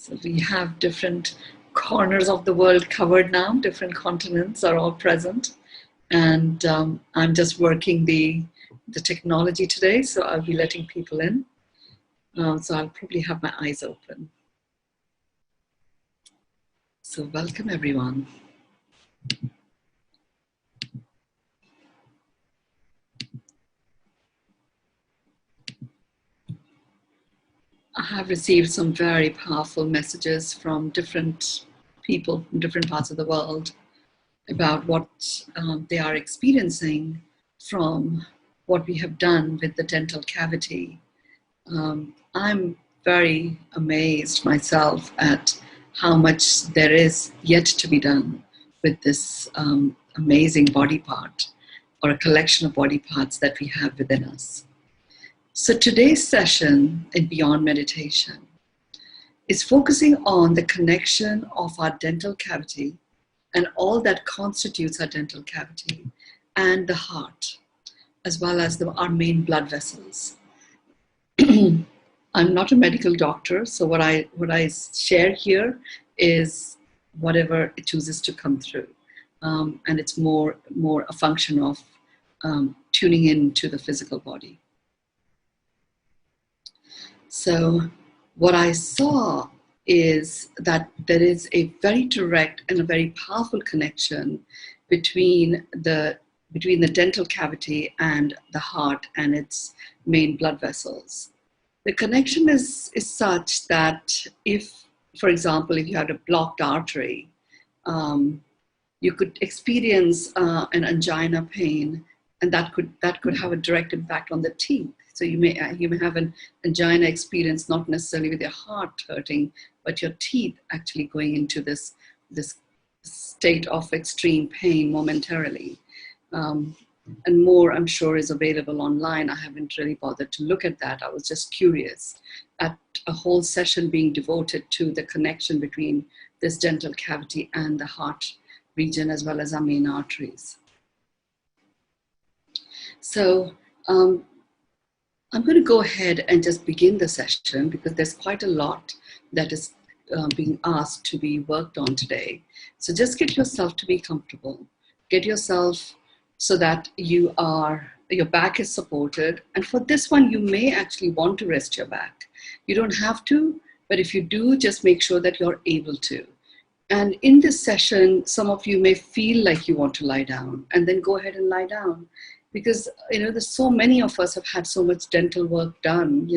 So we have different corners of the world covered now. Different continents are all present. And I'm just working the technology today, so I'll be letting people in. So I'll probably have my eyes open. So welcome, everyone. I have received some very powerful messages from different people from different parts of the world about what they are experiencing from what we have done with the dental cavity. I'm very amazed myself at how much there is yet to be done with this amazing body part, or a collection of body parts that we have within us. So today's session in Beyond Meditation is focusing on the connection of our dental cavity and all that constitutes our dental cavity and the heart, as well as our main blood vessels. I'm not a medical doctor, so what I share here is whatever it chooses to come through. And it's more a function of tuning into the physical body. So what I saw is that there is a very direct and a very powerful connection between the dental cavity and the heart and its main blood vessels. The connection is such that if, for example, if you had a blocked artery, you could experience an angina pain, and that could have a direct impact on the teeth. So you may have an angina experience, not necessarily with your heart hurting, but your teeth actually going into this state of extreme pain momentarily. And more, I'm sure, is available online. I haven't really bothered to look at that. I was just curious at a whole session being devoted to the connection between this dental cavity and the heart region, as well as our main arteries. So I'm going to go ahead and just begin the session, because there's quite a lot that is being asked to be worked on today. So just get yourself to be comfortable. Get yourself so that your back is supported. And for this one, you may actually want to rest your back. You don't have to, but if you do, just make sure that you're able to. And in this session, some of you may feel like you want to lie down, and then go ahead and lie down. Because, there's so many of us have had so much dental work done,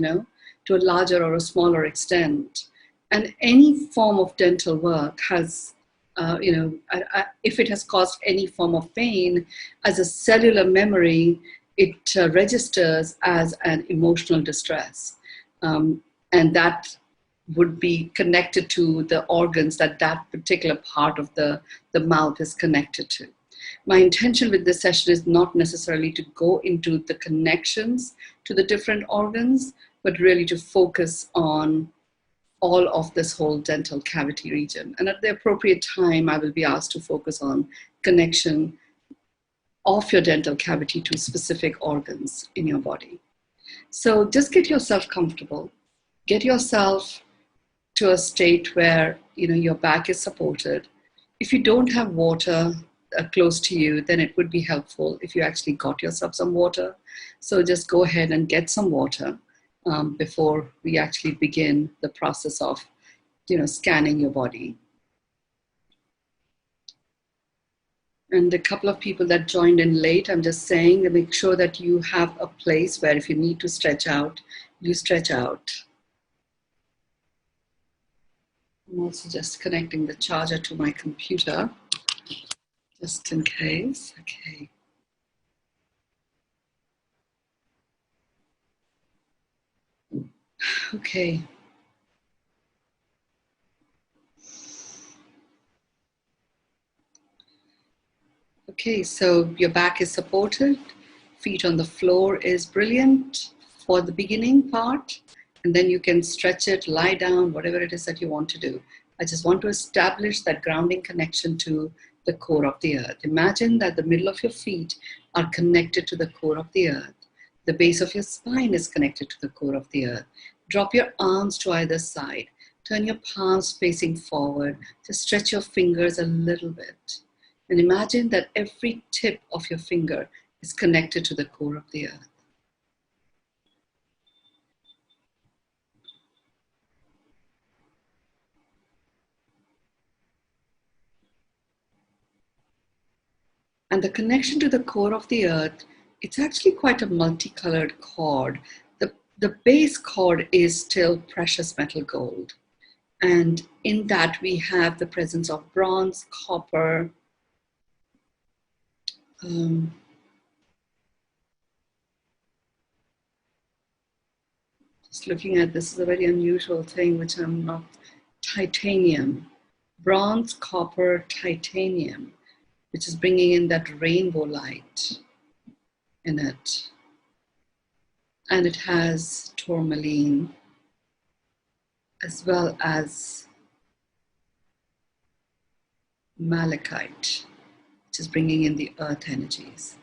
to a larger or a smaller extent. And any form of dental work has, if it has caused any form of pain, as a cellular memory, it registers as an emotional distress. And that would be connected to the organs that particular part of the mouth is connected to. My intention with this session is not necessarily to go into the connections to the different organs, but really to focus on all of this whole dental cavity region. And at the appropriate time, I will be asked to focus on connection of your dental cavity to specific organs in your body. So just get yourself comfortable. Get yourself to a state where your back is supported. If you don't have water close to you, then it would be helpful if you actually got yourself some water. So just go ahead and get some water before we actually begin the process of scanning your body. And a couple of people that joined in late, I'm just saying to make sure that you have a place where if you need to stretch out, you stretch out. I'm also just connecting the charger to my computer, just in case. Okay. Okay. Okay, so your back is supported, feet on the floor is brilliant for the beginning part, and then you can stretch it, lie down, whatever it is that you want to do. I just want to establish that grounding connection to the core of the earth. Imagine that the middle of your feet are connected to the core of the earth. The base of your spine is connected to the core of the earth. Drop your arms to either side. Turn your palms facing forward. Just stretch your fingers a little bit. And imagine that every tip of your finger is connected to the core of the earth. And the connection to the core of the earth, it's actually quite a multicolored cord. The base cord is still precious metal gold. And in that we have the presence of bronze, copper, just looking at this is a very unusual thing, which I'm not, titanium, bronze, copper, titanium, which is bringing in that rainbow light in it. And it has tourmaline as well as malachite, which is bringing in the earth energies.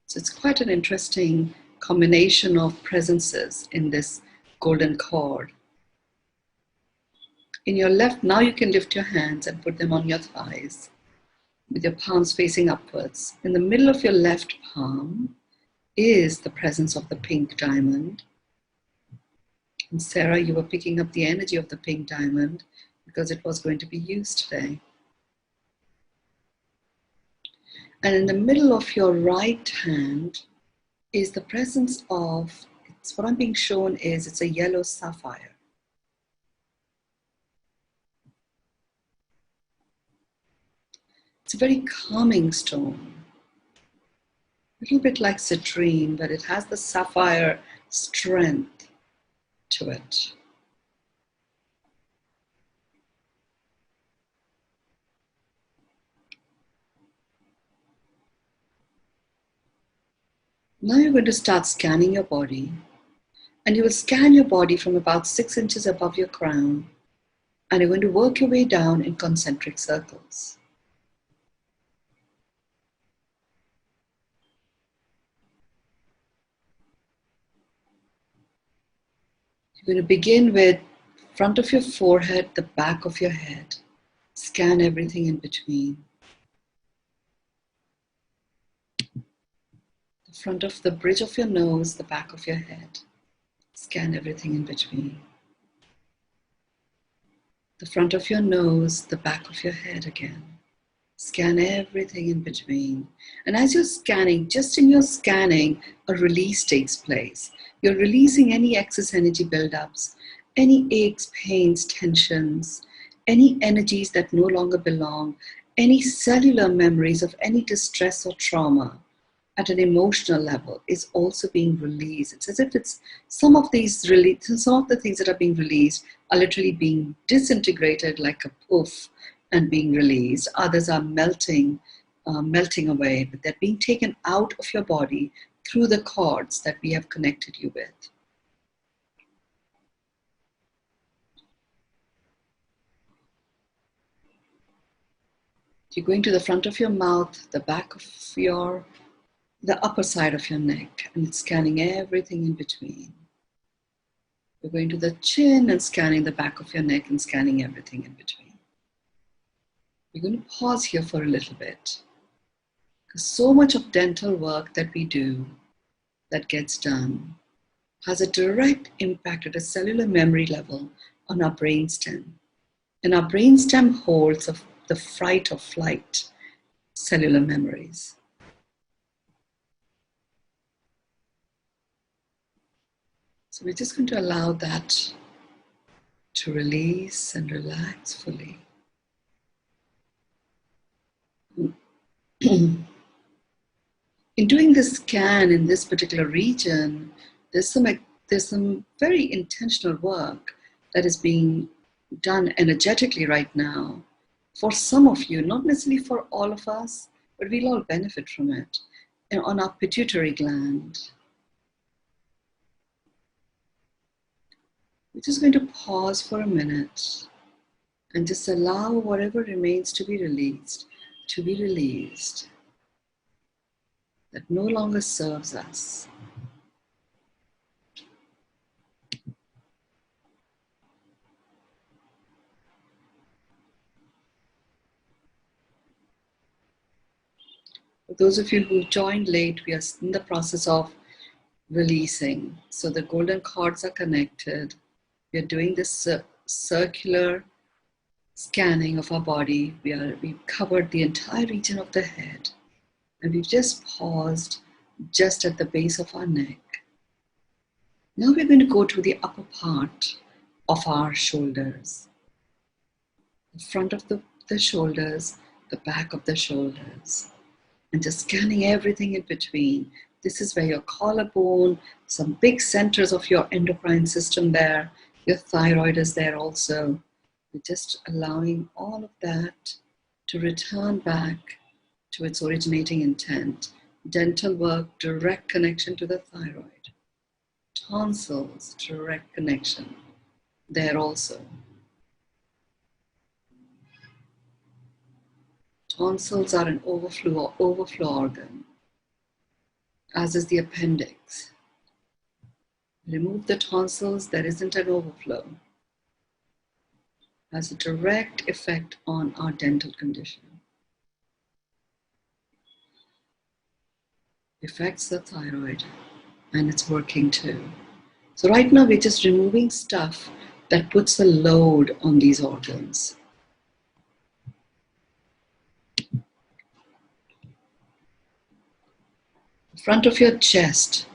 So it's quite an interesting combination of presences in this golden cord. In your left, now you can lift your hands and put them on your thighs with your palms facing upwards. In the middle of your left palm is the presence of the pink diamond. And Sarah, you were picking up the energy of the pink diamond because it was going to be used today. And in the middle of your right hand is the presence of, it's what I'm being shown is, it's a yellow sapphire. It's a very calming stone. A little bit like citrine, but it has the sapphire strength to it. Now you're going to start scanning your body, and you will scan your body from about 6 inches above your crown, and you're going to work your way down in concentric circles. You're going to begin with front of your forehead, the back of your head. Scan everything in between. The front of the bridge of your nose, the back of your head. Scan everything in between. The front of your nose, the back of your head again. Scan everything in between. And as you're scanning, just in your scanning, a release takes place. You're releasing any excess energy buildups, any aches, pains, tensions, any energies that no longer belong, any cellular memories of any distress or trauma at an emotional level is also being released. It's as if it's some of the things that are being released are literally being disintegrated like a poof and being released. Others are melting away, but they're being taken out of your body through the cords that we have connected you with. You're going to the front of your mouth, the back of the upper side of your neck, and it's scanning everything in between. You're going to the chin and scanning the back of your neck and scanning everything in between. You're going to pause here for a little bit, because so much of dental work that we do, that gets done, has a direct impact at a cellular memory level on our brainstem. And our brainstem holds the fight or flight cellular memories. So we're just going to allow that to release and relax fully. In doing this scan in this particular region, there's some very intentional work that is being done energetically right now. For some of you, not necessarily for all of us, but we'll all benefit from it, and on our pituitary gland. We're just going to pause for a minute and just allow whatever remains to be released, that no longer serves us. For those of you who joined late, we are in the process of releasing. So the golden cords are connected. We are doing this circular scanning of our body. We've covered the entire region of the head, and we've just paused just at the base of our neck. Now we're going to go to the upper part of our shoulders. The front of the shoulders, the back of the shoulders, and just scanning everything in between. This is where your collarbone, some big centers of your endocrine system there, your thyroid is there also. We're just allowing all of that to return back to its originating intent. Dental work, direct connection to the thyroid. Tonsils, direct connection there also. Tonsils are an overflow organ, as is the appendix. Remove the tonsils, there isn't an overflow. Has a direct effect on our dental condition. Affects the thyroid, and it's working too. So right now we're just removing stuff that puts a load on these organs. The front of your chest,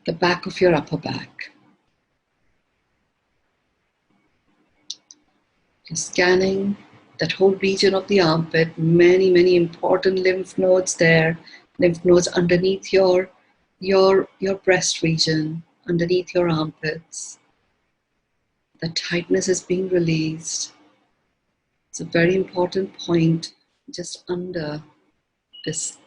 the back of your upper back. You're scanning that whole region of the armpit, many important lymph nodes there, lymph nodes underneath your breast region, underneath your armpits. The tightness is being released. It's a very important point just under this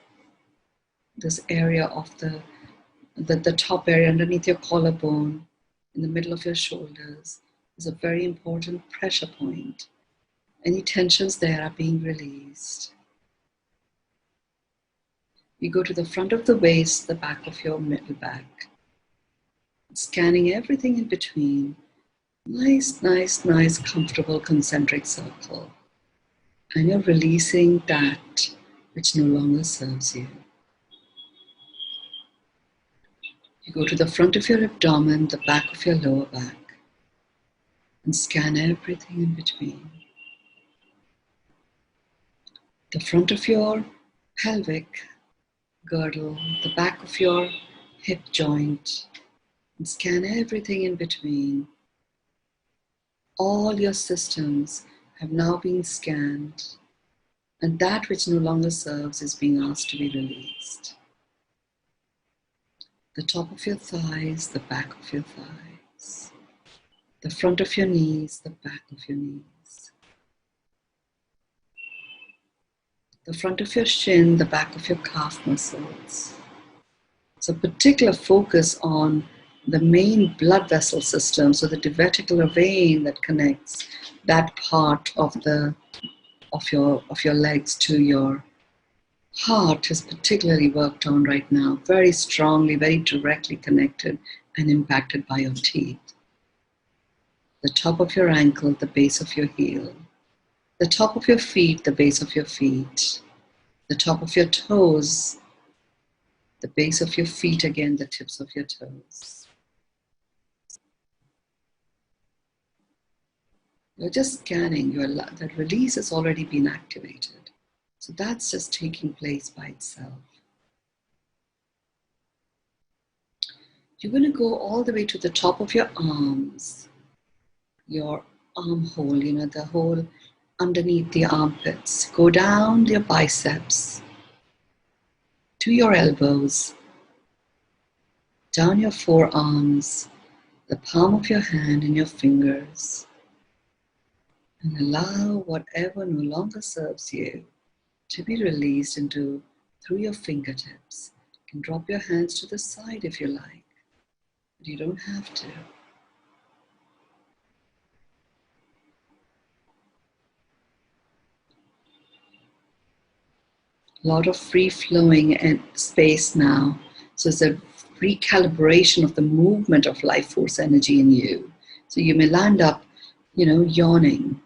area of the top area underneath your collarbone, in the middle of your shoulders, is a very important pressure point. Any tensions there are being released. You go to the front of the waist, the back of your middle back, scanning everything in between. Nice, comfortable concentric circle. And you're releasing that which no longer serves you. You go to the front of your abdomen, the back of your lower back, and scan everything in between. The front of your pelvic girdle, the back of your hip joint, and scan everything in between. All your systems have now been scanned, and that which no longer serves is being asked to be released. The top of your thighs, the back of your thighs, the front of your knees, the back of your knees, the front of your shin, the back of your calf muscles. So particular focus on the main blood vessel system, so the diverticular vein that connects that part of your legs to your heart is particularly worked on right now, very strongly, very directly connected and impacted by your teeth. The top of your ankle, the base of your heel, the top of your feet, the base of your feet, the top of your toes, the base of your feet again, the tips of your toes. You're just scanning, that release has already been activated. So that's just taking place by itself. You're going to go all the way to the top of your arms, your armhole, the hole underneath the armpits. Go down your biceps, to your elbows, down your forearms, the palm of your hand and your fingers. And allow whatever no longer serves you to be released through your fingertips. You can drop your hands to the side if you like, but you don't have to. A lot of free-flowing and space now. So it's a recalibration of the movement of life force energy in you. So you may land up, yawning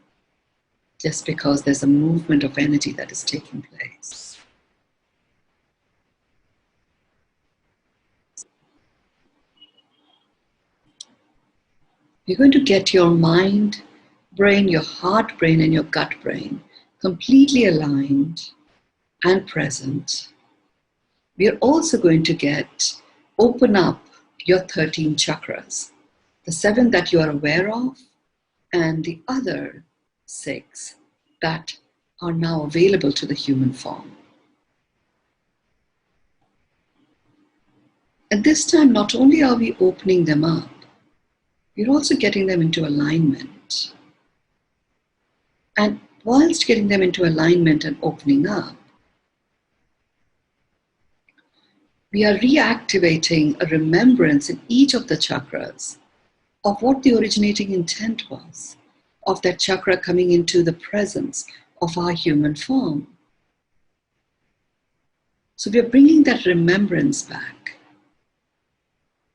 just because there's a movement of energy that is taking place. You're going to get your mind, brain, your heart brain, and your gut brain completely aligned and present. We are also going to open up your 13 chakras, the 7 that you are aware of, and the other 6 that are now available to the human form. At this time, not only are we opening them up, we're also getting them into alignment. And whilst getting them into alignment and opening up, we are reactivating a remembrance in each of the chakras of what the originating intent was, of that chakra coming into the presence of our human form. So we are bringing that remembrance back.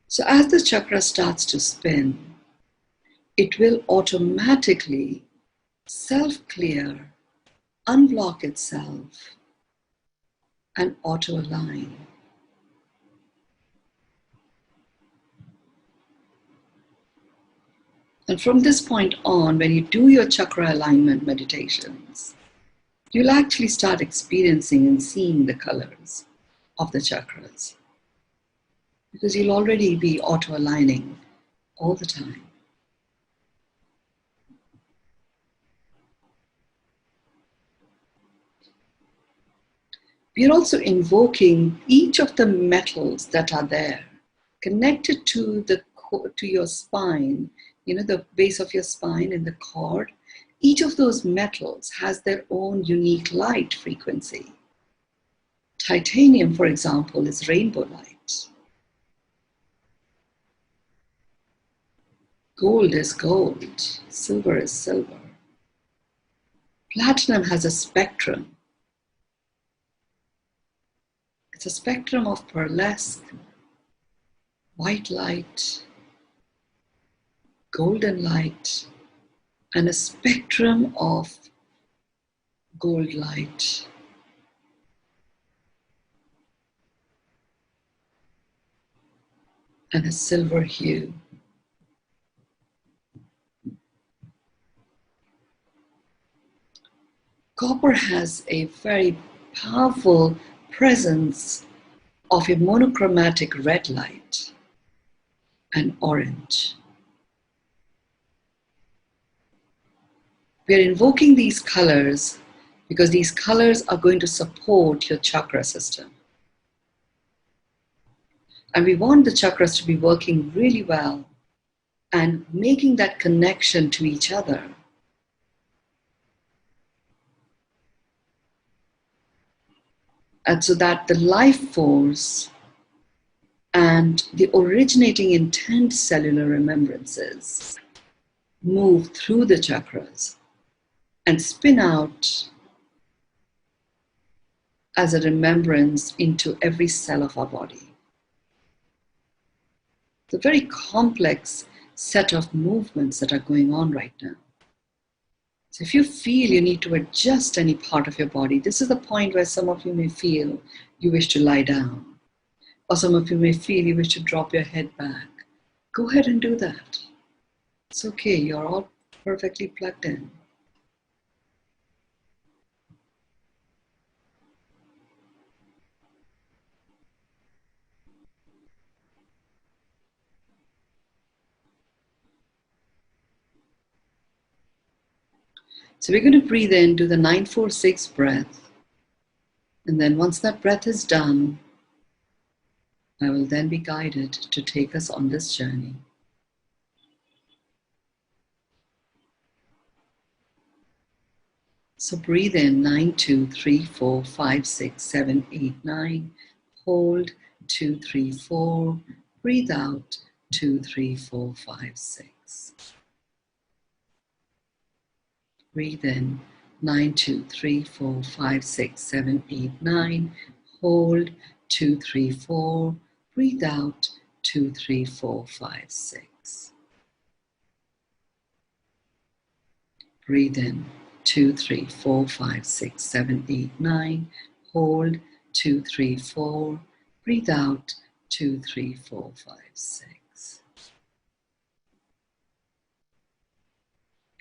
So as the chakra starts to spin, it will automatically self-clear, unblock itself, and auto-align. And from this point on, when you do your chakra alignment meditations, you'll actually start experiencing and seeing the colors of the chakras, because you'll already be auto-aligning all the time. We are also invoking each of the metals that are there, connected to your spine, the base of your spine and the cord. Each of those metals has their own unique light frequency. Titanium, for example, is rainbow light. Gold is gold. Silver is silver. Platinum has a spectrum. It's a spectrum of pearlesque, white light, golden light, and a spectrum of gold light. And a silver hue. Copper has a very powerful presence of a monochromatic red light and orange. We are invoking these colors because these colors are going to support your chakra system. And we want the chakras to be working really well and making that connection to each other. And so that the life force and the originating intent cellular remembrances move through the chakras and spin out as a remembrance into every cell of our body. It's a very complex set of movements that are going on right now. So if you feel you need to adjust any part of your body, this is the point where some of you may feel you wish to lie down, or some of you may feel you wish to drop your head back. Go ahead and do that. It's okay, you're all perfectly plugged in. So we're going to breathe in, do the 9-4-6 breath. And then once that breath is done, I will then be guided to take us on this journey. So breathe in 9, 2, 3, 4, 5, 6, 7, 8, 9. Hold 2, 3, 4. Breathe out 2, 3, 4, 5, 6. Breathe in 9, 2, 3, 4, 5, 6, 7, 8, 9. Hold 2, 3, 4. Breathe out 2, 3, 4, 5, 6. Breathe in 2, 3, 4, 5, 6, 7, 8, 9. Hold 2, 3, 4. Breathe out 2, 3, 4, 5, 6.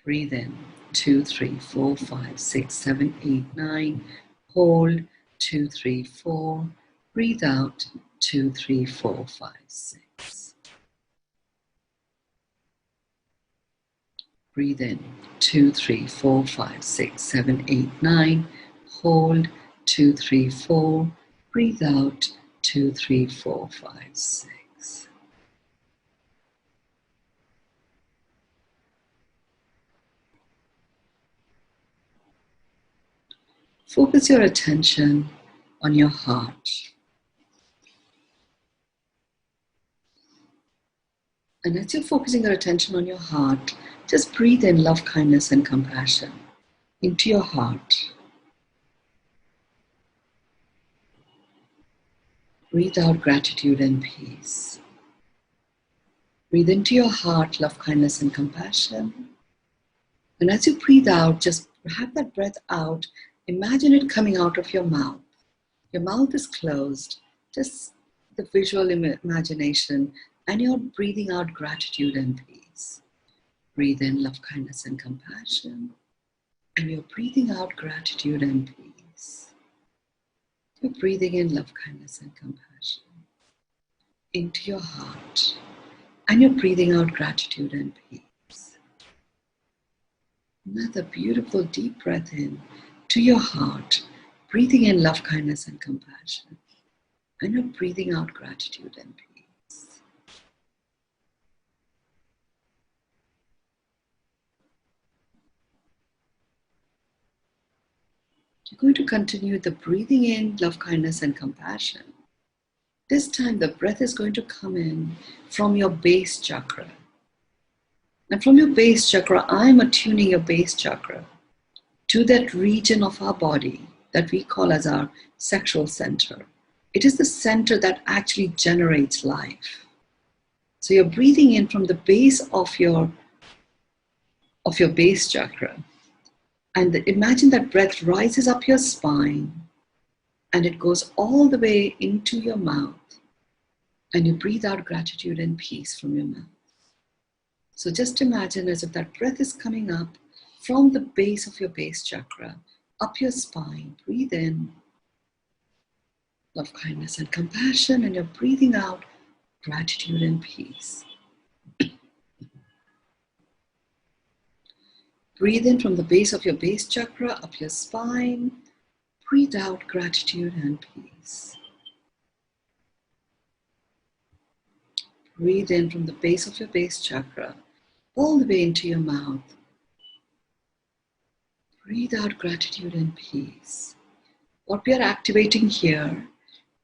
Breathe in, 2, 3, 4, 5, 6, 7, 8, 9. Hold, 2, 3, 4. Breathe out, 2, 3, 4, 5, 6. Breathe in, 2, 3, 4, 5, 6, 7, 8, 9. Hold, 2, 3, 4. Breathe out, 2, 3, 4, 5, 6. Focus your attention on your heart. And as you're focusing your attention on your heart, just breathe in love, kindness, and compassion into your heart. Breathe out gratitude and peace. Breathe into your heart love, kindness, and compassion. And as you breathe out, just have that breath out. Imagine it coming out of your mouth. Your mouth is closed. Just the visual imagination. And you're breathing out gratitude and peace. Breathe in love, kindness, and compassion. And you're breathing out gratitude and peace. You're breathing in love, kindness, and compassion into your heart. And you're breathing out gratitude and peace. Another beautiful deep breath in to your heart, breathing in love, kindness, and compassion. And you're breathing out gratitude and peace. You're going to continue the breathing in love, kindness, and compassion. This time the breath is going to come in from your base chakra. And from your base chakra, I'm attuning your base chakra to that region of our body that we call as our sexual center. It is the center that actually generates life. So you're breathing in from the base of your base chakra. And imagine that breath rises up your spine and it goes all the way into your mouth. And you breathe out gratitude and peace from your mouth. So just imagine as if that breath is coming up from the base of your base chakra, up your spine. Breathe in love, kindness, and compassion, and you're breathing out gratitude and peace. Breathe in from the base of your base chakra, up your spine. Breathe out gratitude and peace. Breathe in from the base of your base chakra, all the way into your mouth. Breathe out gratitude and peace. What we are activating here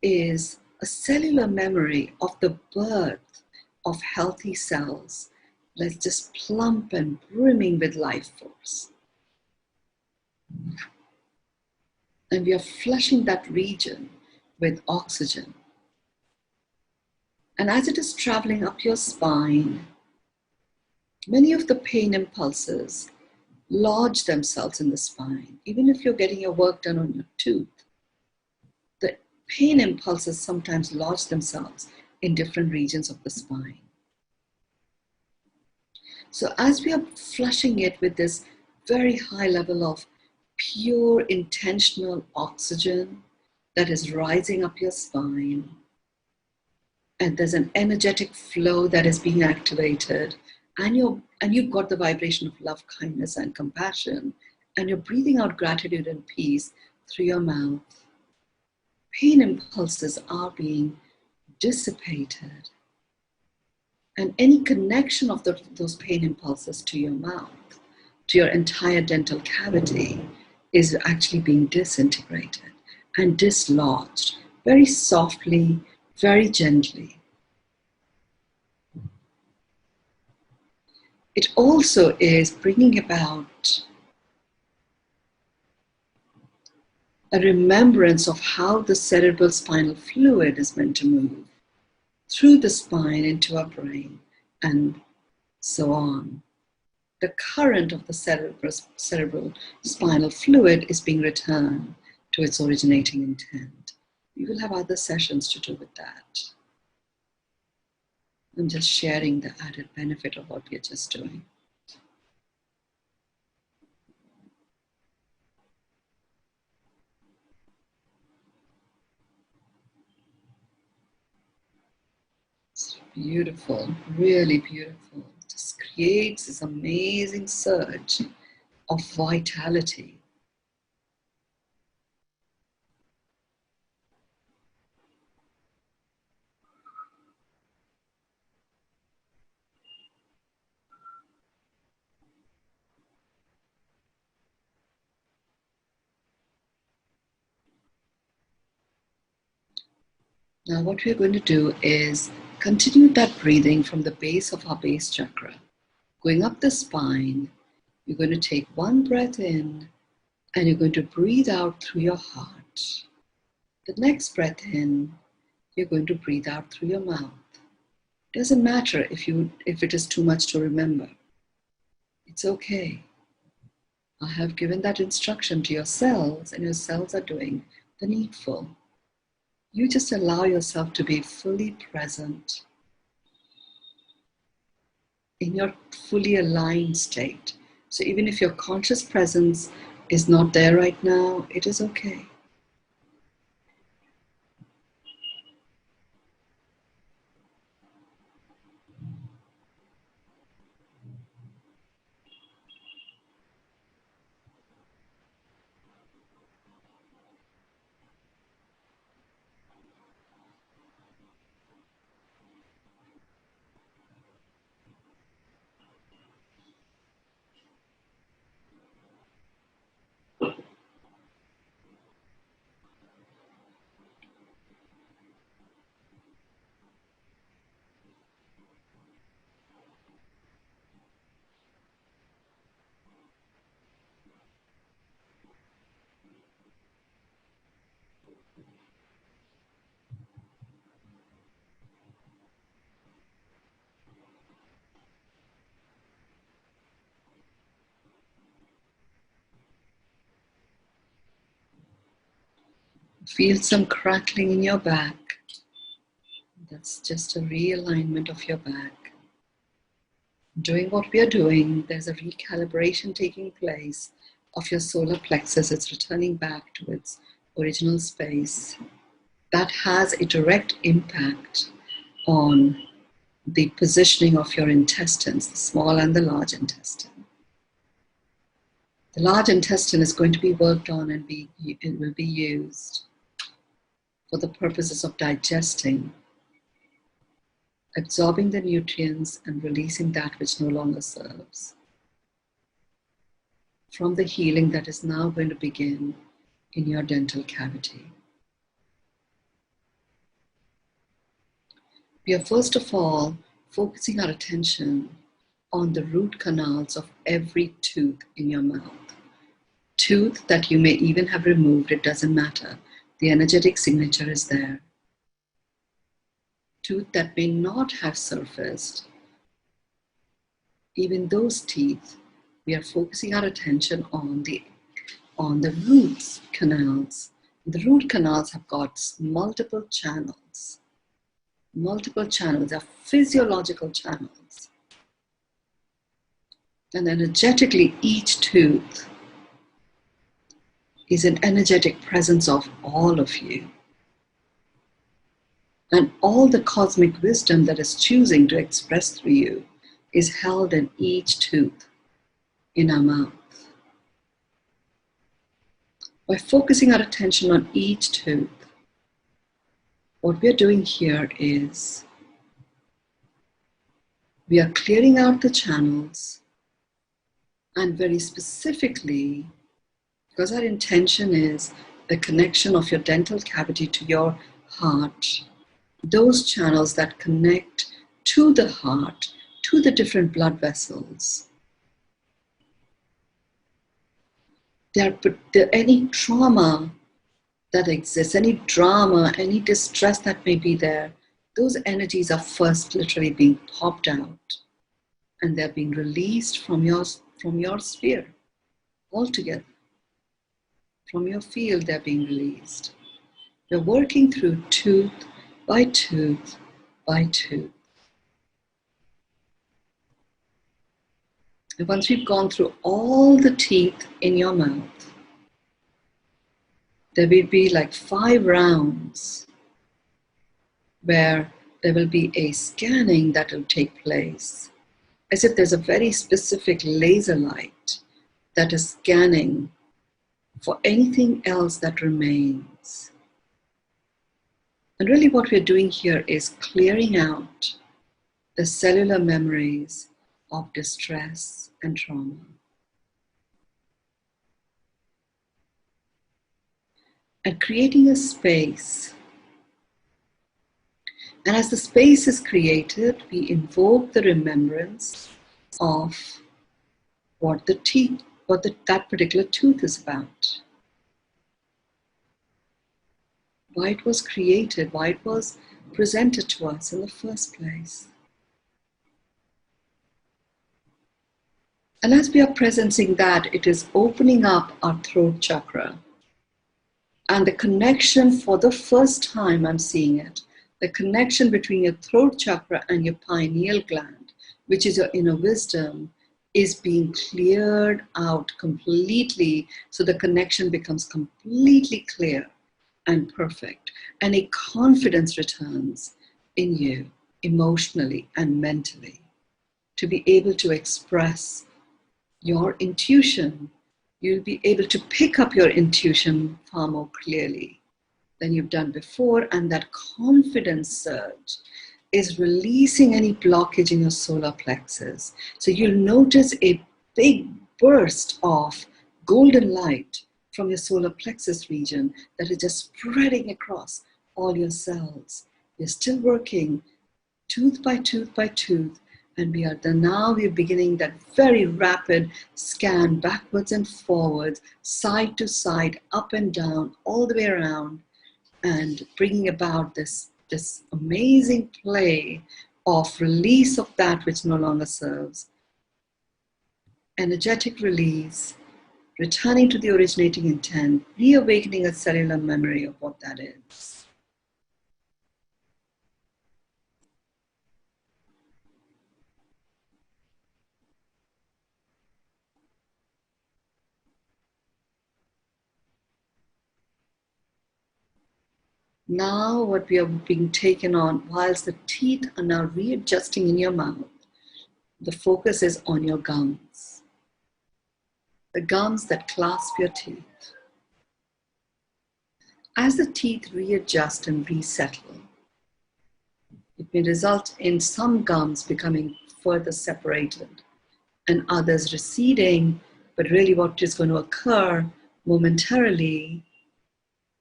is a cellular memory of the birth of healthy cells. Let's just plump and brimming with life force. And we are flushing that region with oxygen. And as it is traveling up your spine, many of the pain impulses lodge themselves in the spine. Even if you're getting your work done on your tooth, the pain impulses sometimes lodge themselves in different regions of the spine. So as we are flushing it with this very high level of pure intentional oxygen that is rising up your spine, and there's an energetic flow that is being activated, and you've got the vibration of love, kindness, and compassion, and you're breathing out gratitude and peace through your mouth. Pain impulses are being dissipated. And any connection of those pain impulses to your mouth, to your entire dental cavity, is actually being disintegrated and dislodged very softly, very gently. It also is bringing about a remembrance of how the cerebral spinal fluid is meant to move through the spine into our brain and so on. The current of the cerebral spinal fluid is being returned to its originating intent. We will have other sessions to do with that. I'm just sharing the added benefit of what we're just doing. Beautiful, really beautiful. Just creates this amazing surge of vitality. Now what we're going to do is continue that breathing from the base of our base chakra. Going up the spine, you're going to take one breath in and you're going to breathe out through your heart. The next breath in, you're going to breathe out through your mouth. Doesn't matter if it is too much to remember. It's okay. I have given that instruction to your cells and your cells are doing the needful. You just allow yourself to be fully present in your fully aligned state. So even if your conscious presence is not there right now, it is okay. Feel some crackling in your back. That's just a realignment of your back. Doing what we are doing, there's a recalibration taking place of your solar plexus. It's returning back to its original space. That has a direct impact on the positioning of your intestines, the small and the large intestine. The large intestine is going to be worked on and it will be used for the purposes of digesting, absorbing the nutrients and releasing that which no longer serves. From the healing that is now going to begin in your dental cavity. We are first of all focusing our attention on the root canals of every tooth in your mouth. Tooth that you may even have removed, it doesn't matter. The energetic signature is there. Tooth that may not have surfaced, even those teeth, we are focusing our attention on the root canals. The root canals have got multiple channels. Multiple channels are physiological channels. And energetically, each tooth is an energetic presence of all of you. And all the cosmic wisdom that is choosing to express through you is held in each tooth in our mouth. By focusing our attention on each tooth, what we're doing here is we are clearing out the channels, and very specifically, because our intention is the connection of your dental cavity to your heart, those channels that connect to the heart, to the different blood vessels. Any trauma that exists, any drama, any distress that may be there, those energies are first literally being popped out and they're being released from your sphere altogether. From your field, they're being released. We're working through tooth by tooth by tooth. And once we've gone through all the teeth in your mouth, there will be like 5 rounds where there will be a scanning that will take place, as if there's a very specific laser light that is scanning for anything else that remains. And really what we're doing here is clearing out the cellular memories of distress and trauma. And creating a space. And as the space is created, we invoke the remembrance of what that particular tooth is about. Why it was created, why it was presented to us in the first place. And as we are presencing that, it is opening up our throat chakra. And the connection, for the first time I'm seeing it, the connection between your throat chakra and your pineal gland, which is your inner wisdom, is being cleared out completely, so the connection becomes completely clear and perfect. And a confidence returns in you, emotionally and mentally, to be able to express your intuition. You'll be able to pick up your intuition far more clearly than you've done before, and that confidence surge is releasing any blockage in your solar plexus. So you'll notice a big burst of golden light from your solar plexus region that is just spreading across all your cells. You're still working tooth by tooth by tooth, and we're beginning that very rapid scan backwards and forwards, side to side, up and down, all the way around, and bringing about this amazing play of release of that which no longer serves. Energetic release, returning to the originating intent, reawakening a cellular memory of what that is. Now what we are being taken on, whilst the teeth are now readjusting in your mouth, the focus is on your gums. The gums that clasp your teeth. As the teeth readjust and resettle, it may result in some gums becoming further separated and others receding, but really what is going to occur momentarily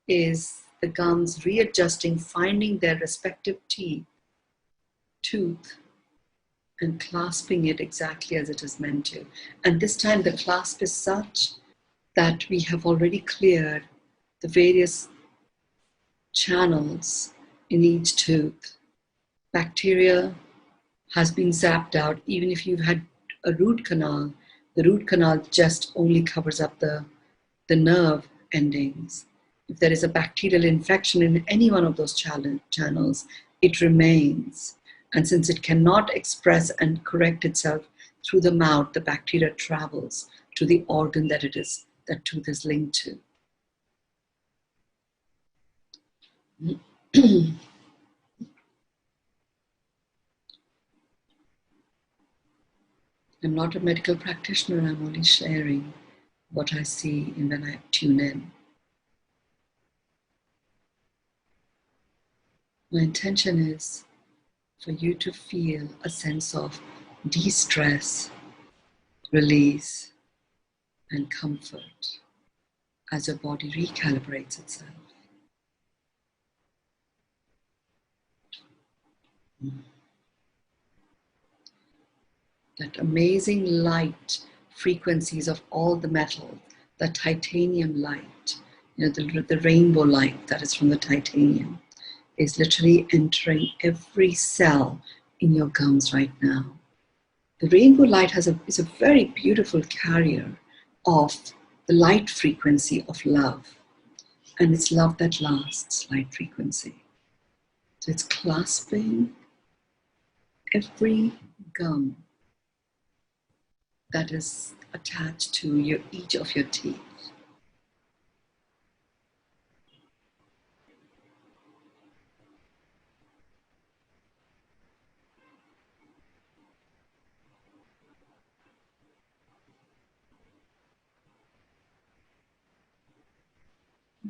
is the gums readjusting, finding their respective tooth, and clasping it exactly as it is meant to. And this time the clasp is such that we have already cleared the various channels in each tooth. Bacteria has been zapped out. Even if you've had a root canal, the root canal just only covers up the nerve endings. If there is a bacterial infection in any one of those channels, it remains. And since it cannot express and correct itself through the mouth, the bacteria travels to the organ that tooth is linked to. I'm not a medical practitioner, I'm only sharing what I see when I tune in. My intention is for you to feel a sense of de-stress, release, and comfort as your body recalibrates itself. That amazing light frequencies of all the metals, the titanium light, the rainbow light that is from the titanium, is literally entering every cell in your gums right now. The rainbow light is a very beautiful carrier of the light frequency of love. And it's love that lasts, light frequency. So it's clasping every gum that is attached to each of your teeth.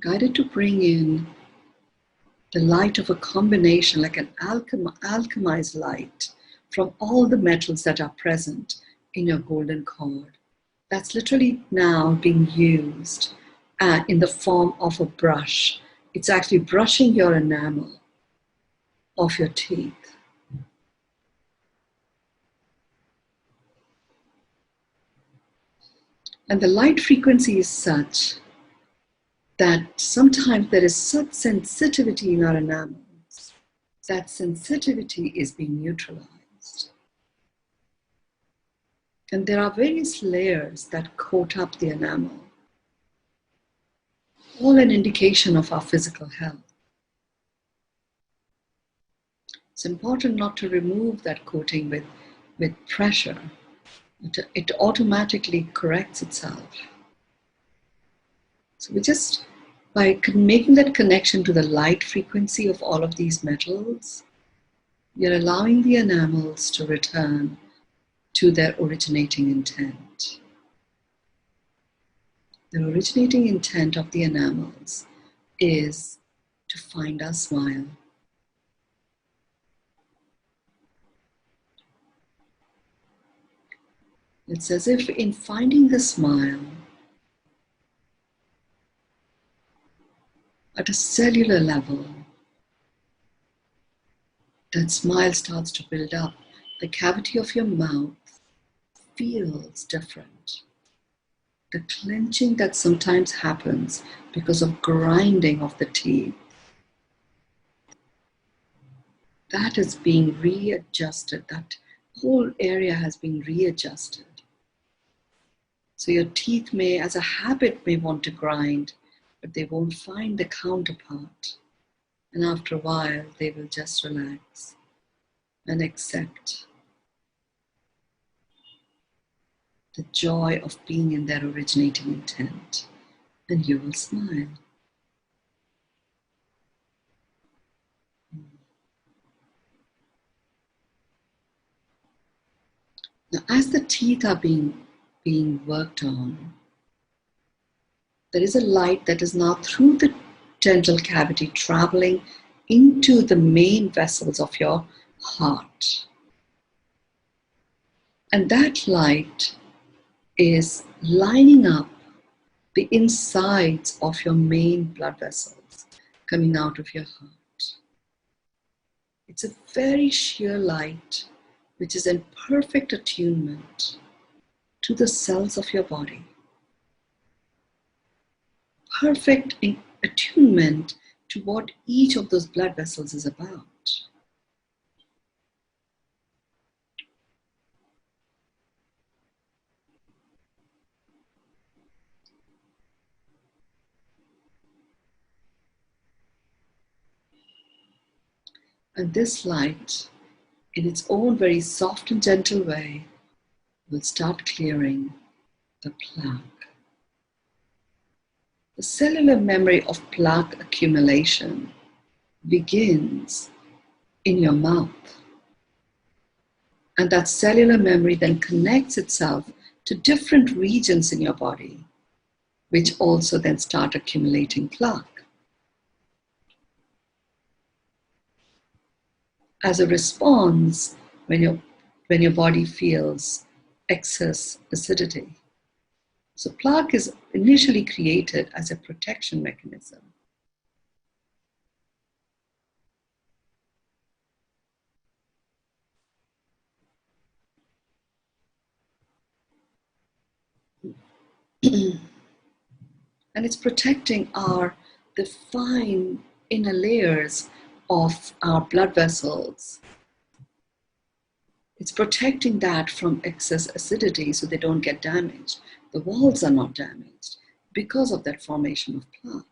guided to bring in the light of a combination, like an alchemized light from all the metals that are present in your golden cord. That's literally now being used in the form of a brush. It's actually brushing your enamel of your teeth. And the light frequency is such that sometimes there is such sensitivity in our enamels. That sensitivity is being neutralized. And there are various layers that coat up the enamel, all an indication of our physical health. It's important not to remove that coating with pressure. It automatically corrects itself. So we just, by making that connection to the light frequency of all of these metals, you're allowing the enamels to return to their originating intent. The originating intent of the enamels is to find our smile. It's as if in finding the smile, at a cellular level, that smile starts to build up. The cavity of your mouth feels different. The clenching that sometimes happens because of grinding of the teeth, that is being readjusted. That whole area has been readjusted. So your teeth may, as a habit, may want to grind, but they won't find the counterpart. And after a while, they will just relax and accept the joy of being in their originating intent. And you will smile. Now, as the teeth are being worked on, there is a light that is now through the dental cavity traveling into the main vessels of your heart. And that light is lining up the insides of your main blood vessels coming out of your heart. It's a very sheer light which is in perfect attunement to the cells of your body. Perfect attunement to what each of those blood vessels is about. And this light, in its own very soft and gentle way, will start clearing the plaque. The cellular memory of plaque accumulation begins in your mouth. And that cellular memory then connects itself to different regions in your body, which also then start accumulating plaque. As a response, when your body feels excess acidity. So plaque is initially created as a protection mechanism. And it's protecting the fine inner layers of our blood vessels. It's protecting that from excess acidity so they don't get damaged. The walls are not damaged because of that formation of plaque.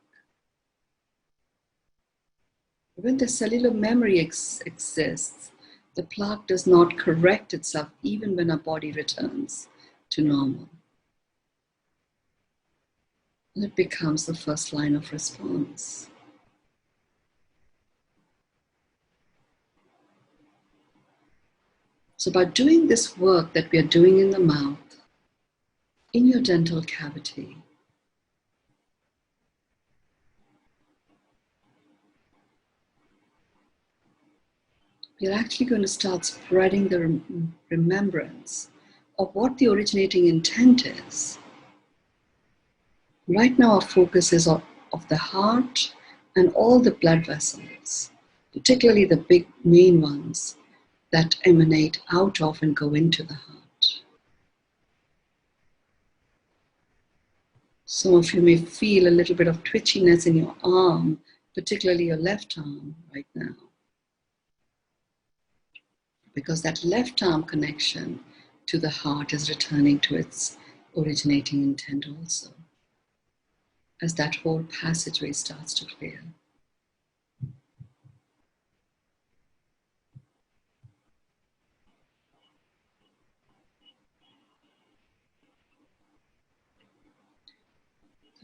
When the cellular memory exists, the plaque does not correct itself even when our body returns to normal. And it becomes the first line of response. So by doing this work that we are doing in the mouth, in your dental cavity, we're actually going to start spreading the remembrance of what the originating intent is. Right now, our focus is of the heart and all the blood vessels, particularly the big main ones that emanate out of and go into the heart. Some of you may feel a little bit of twitchiness in your arm, particularly your left arm right now, because that left arm connection to the heart is returning to its originating intent also, as that whole passageway starts to clear.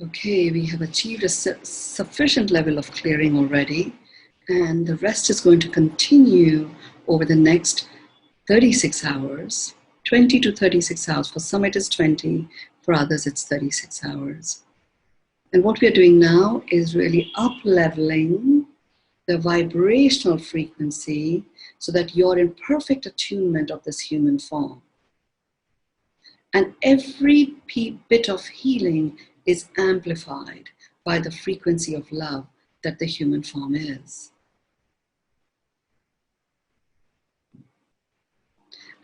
Okay, we have achieved a sufficient level of clearing already, and the rest is going to continue over the next 36 hours, 20 to 36 hours. For some it is 20, for others it's 36 hours. And what we are doing now is really up-leveling the vibrational frequency so that you're in perfect attunement of this human form. And every bit of healing is amplified by the frequency of love that the human form is.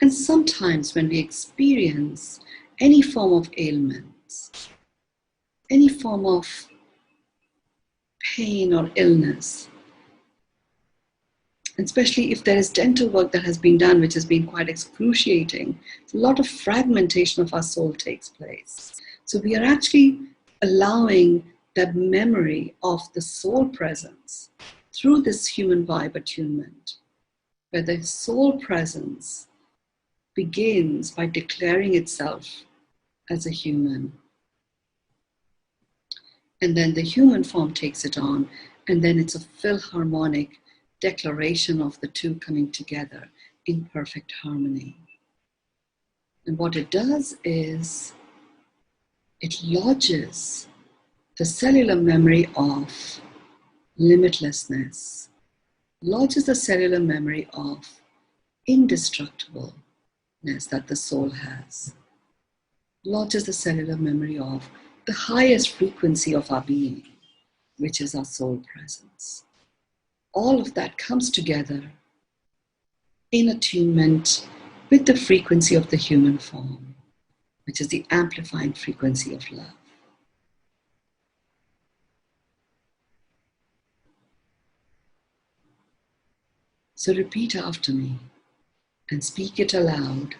And sometimes when we experience any form of ailments, any form of pain or illness, especially if there is dental work that has been done, which has been quite excruciating, a lot of fragmentation of our soul takes place. So we are actually allowing the memory of the soul presence through this human vibe attunement, where the soul presence begins by declaring itself as a human. And then the human form takes it on, and then it's a philharmonic declaration of the two coming together in perfect harmony. And what it does is it lodges the cellular memory of limitlessness, lodges the cellular memory of indestructibleness that the soul has, lodges the cellular memory of the highest frequency of our being, which is our soul presence. All of that comes together in attunement with the frequency of the human form, which is the amplifying frequency of love. So repeat after me and speak it aloud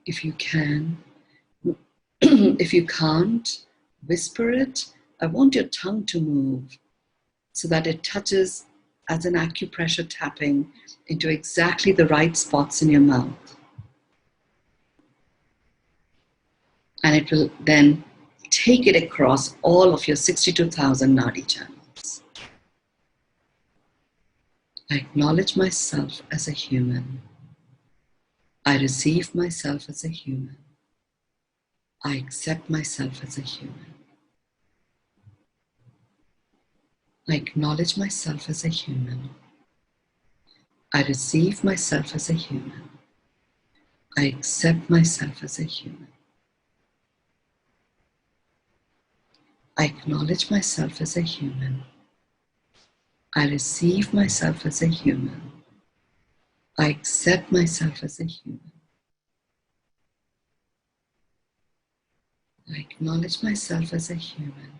if you can. If you can't, whisper it. I want your tongue to move so that it touches as an acupressure tapping into exactly the right spots in your mouth. And it will then take it across all of your 62,000 nadi channels. I acknowledge myself as a human. I receive myself as a human. I accept myself as a human. I acknowledge myself as a human. I receive myself as a human. I accept myself as a human. I acknowledge myself as a human. I receive myself as a human. I accept myself as a human. I acknowledge myself as a human.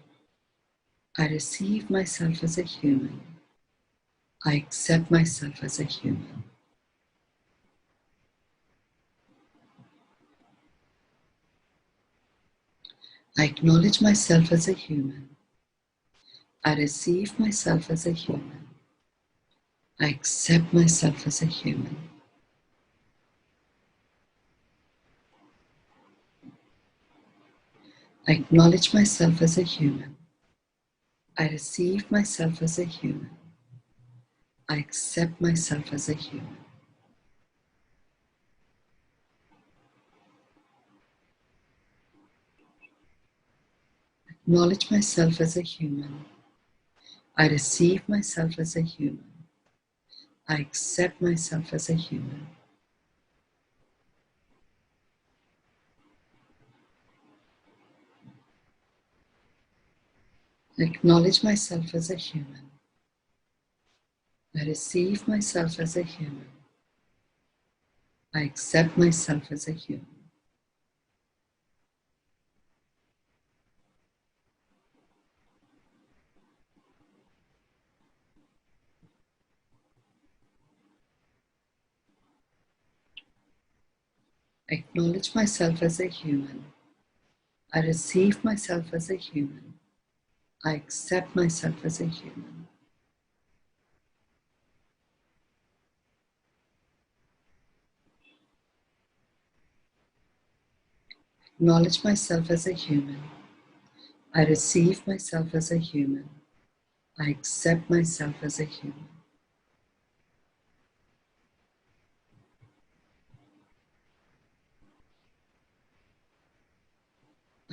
I receive myself as a human. I accept myself as a human. I acknowledge myself as a human. I receive myself as a human. I accept myself as a human. I acknowledge myself as a human. I receive myself as a human. I accept myself as a human. Acknowledge myself as a human. I receive myself as a human. I accept myself as a human. I acknowledge myself as a human. I receive myself as a human. I accept myself as a human. I acknowledge myself as a human. I receive myself as a human. I accept myself as a human. Acknowledge myself as a human. I receive myself as a human. I accept myself as a human.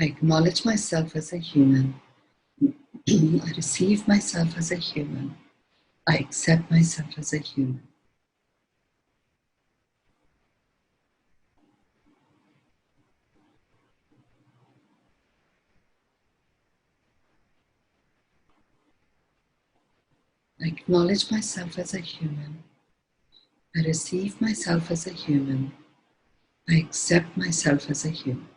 I acknowledge myself as a human. I receive myself as a human. I accept myself as a human. I acknowledge myself as a human. I receive myself as a human. I accept myself as a human.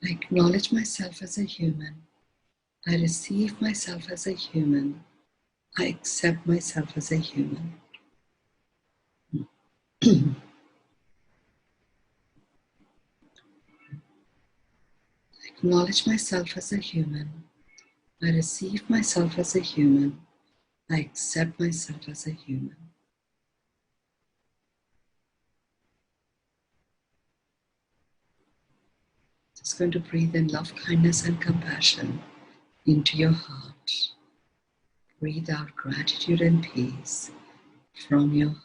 I acknowledge myself as a human. I receive myself as a human. I accept myself as a human. Acknowledge myself as a human. I receive myself as a human. I accept myself as a human. Just going to breathe in love, kindness, and compassion into your heart. Breathe out gratitude and peace from your heart.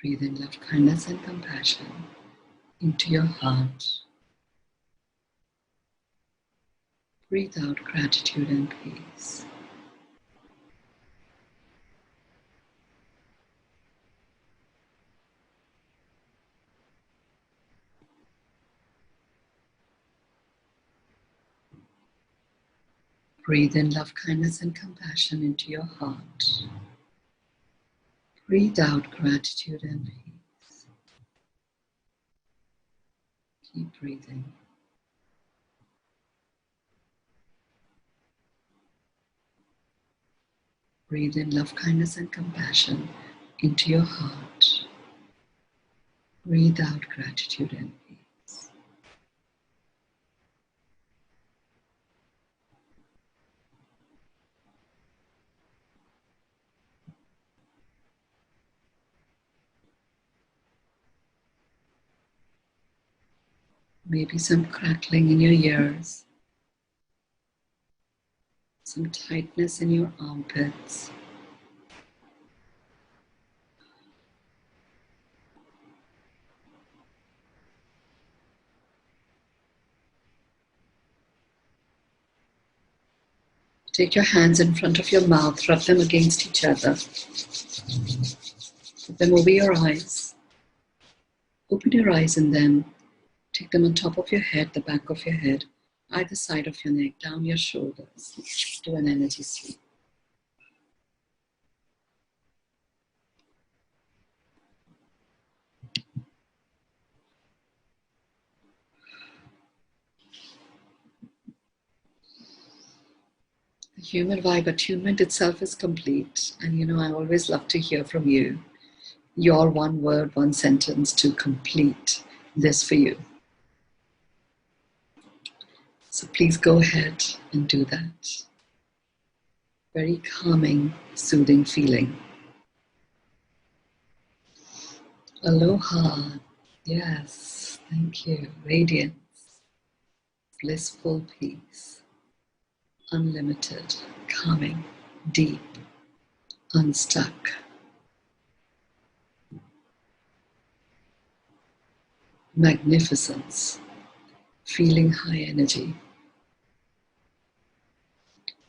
Breathe in love, kindness, and compassion into your heart. Breathe out gratitude and peace. Breathe in love, kindness, and compassion into your heart. Breathe out gratitude and peace. Keep breathing. Breathe in love, kindness, and compassion into your heart. Breathe out gratitude and peace. Maybe some crackling in your ears, some tightness in your armpits. Take your hands in front of your mouth, rub them against each other. Put them over your eyes. Open your eyes and then take them on top of your head, the back of your head, either side of your neck, down your shoulders. Do an energy sweep. The human vibe attunement itself is complete. And I always love to hear from you. Your one word, one sentence to complete this for you. So please go ahead and do that. Very calming, soothing feeling. Aloha. Yes, thank you. Radiance. blissful peace, unlimited, calming, deep, unstuck. Magnificence, feeling high energy,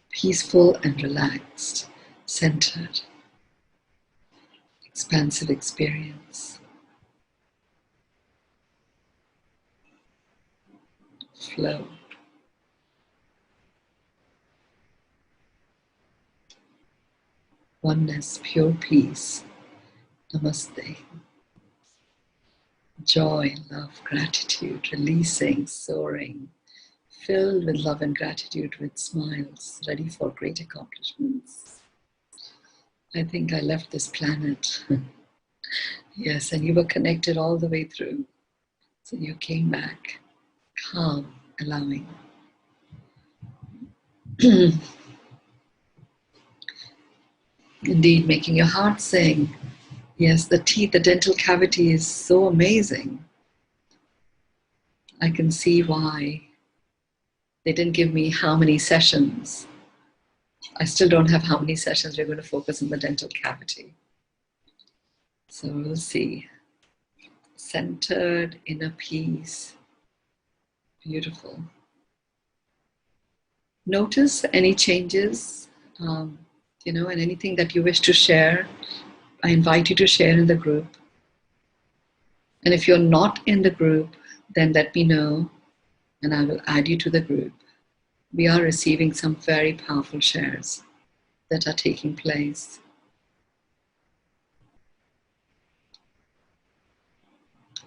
peaceful and relaxed, centered, expansive experience, flow. Oneness, pure peace. Namaste. Joy, love, gratitude, releasing, soaring, filled with love and gratitude, with smiles, ready for great accomplishments. I think I left this planet. Yes, and you were connected all the way through. So you came back, calm, allowing. Indeed, making your heart sing. Yes, the teeth, the dental cavity is so amazing. I can see why they didn't give me how many sessions. I still don't have how many sessions we're going to focus on the dental cavity. So we'll see. Centered, inner peace. Beautiful. Notice any changes, and anything that you wish to share. I invite you to share in the group. And if you're not in the group, then let me know and I will add you to the group. We are receiving some very powerful shares that are taking place.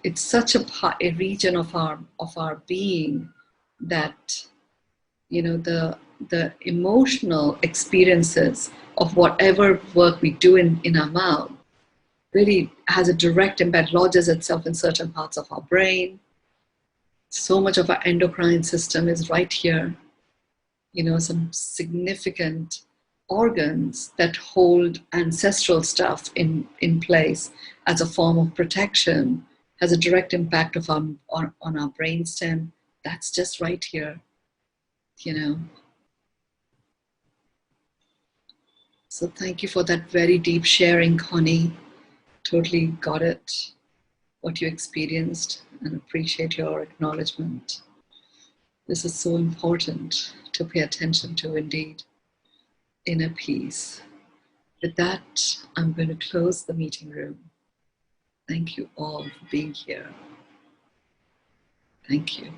It's such a region of our being that, the emotional experiences of whatever work we do in our mouth really has a direct impact, lodges itself in certain parts of our brain. So much of our endocrine system is right here. Some significant organs that hold ancestral stuff in place as a form of protection has a direct impact on our brainstem. That's just right here, So thank you for that very deep sharing, Connie. Totally got it, what you experienced, and appreciate your acknowledgement. This is so important to pay attention to, indeed. Inner peace. With that, I'm going to close the meeting room. Thank you all for being here. Thank you.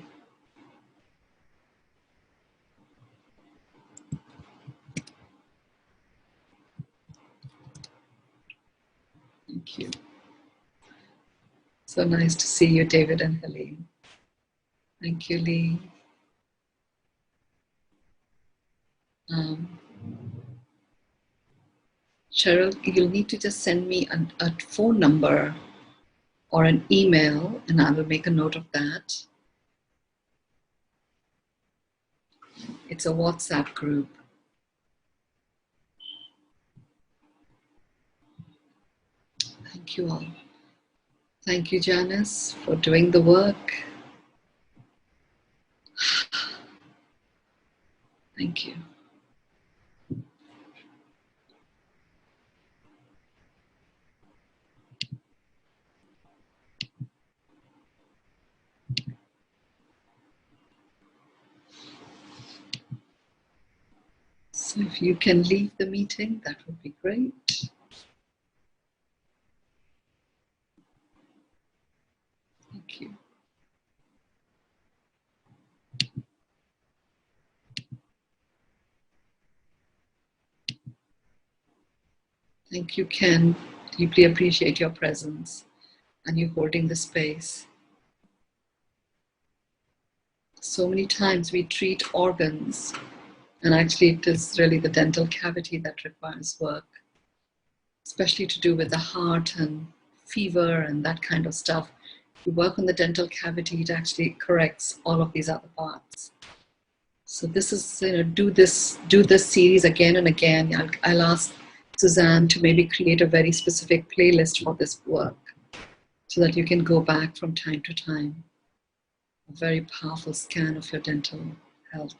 Thank you. So nice to see you, David and Helene. Thank you, Lee. Cheryl, you'll need to just send me a phone number or an email, and I will make a note of that. It's a WhatsApp group. Thank you all. Thank you, Janice, for doing the work. Thank you. So if you can leave the meeting, that would be great. Thank you. Thank you, Ken. Deeply appreciate your presence and you holding the space. So many times we treat organs, and actually it is really the dental cavity that requires work, especially to do with the heart and fever and that kind of stuff. We work on the dental cavity, it actually corrects all of these other parts. So this is, do this series again and again. I'll ask Suzanne to maybe create a very specific playlist for this work so that you can go back from time to time. a very powerful scan of your dental health.